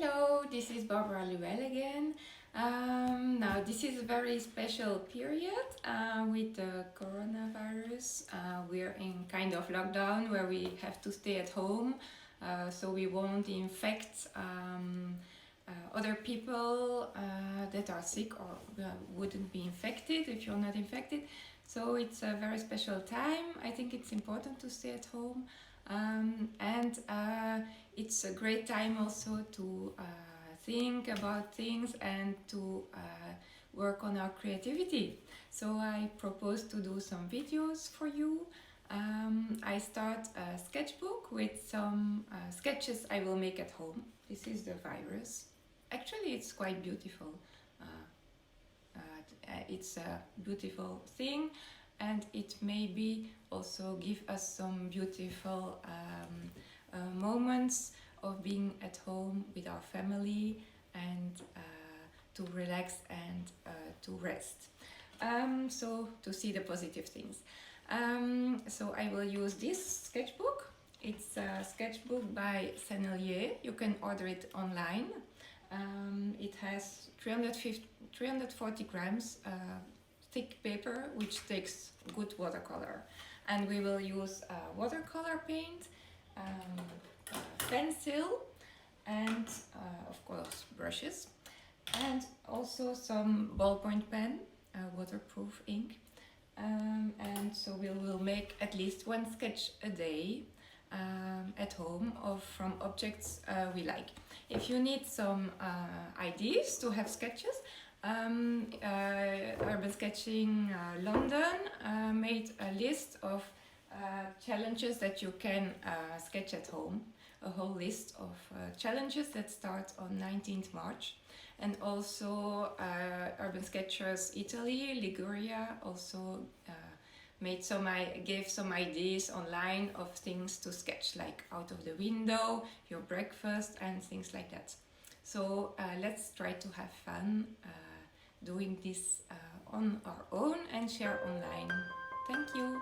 Hello, this is Barbara Luel again. Now this is a very special period with the coronavirus. We're in kind of lockdown where we have to stay at home, so we won't infect other people that are sick or wouldn't be infected if you're not infected. So it's a very special time. I think it's important to stay at home. And it's a great time also to think about things and to work on our creativity. So I propose to do some videos for you. I start a sketchbook with some sketches I will make at home. This is the virus. Actually, it's quite beautiful. It's a beautiful thing, and it maybe also give us some beautiful moments of being at home with our family and to relax and to rest. So to see the positive things. So I will use this sketchbook. It's a sketchbook by Sennelier. You can order it online. It has 340 grams thick paper, which takes good watercolor. And we will use watercolor paint, pencil, and of course brushes, and also some ballpoint pen, waterproof ink. And so we will make at least one sketch a day at home from objects we like. If you need some ideas to have sketches, Urban Sketching London made a list of challenges that you can sketch at home, a whole list of challenges that start on 19th March. And also Urban Sketchers Italy, Liguria, also gave some ideas online of things to sketch, like out of the window, your breakfast, and things like that. So let's try to have fun doing this on our own and share online. Thank you.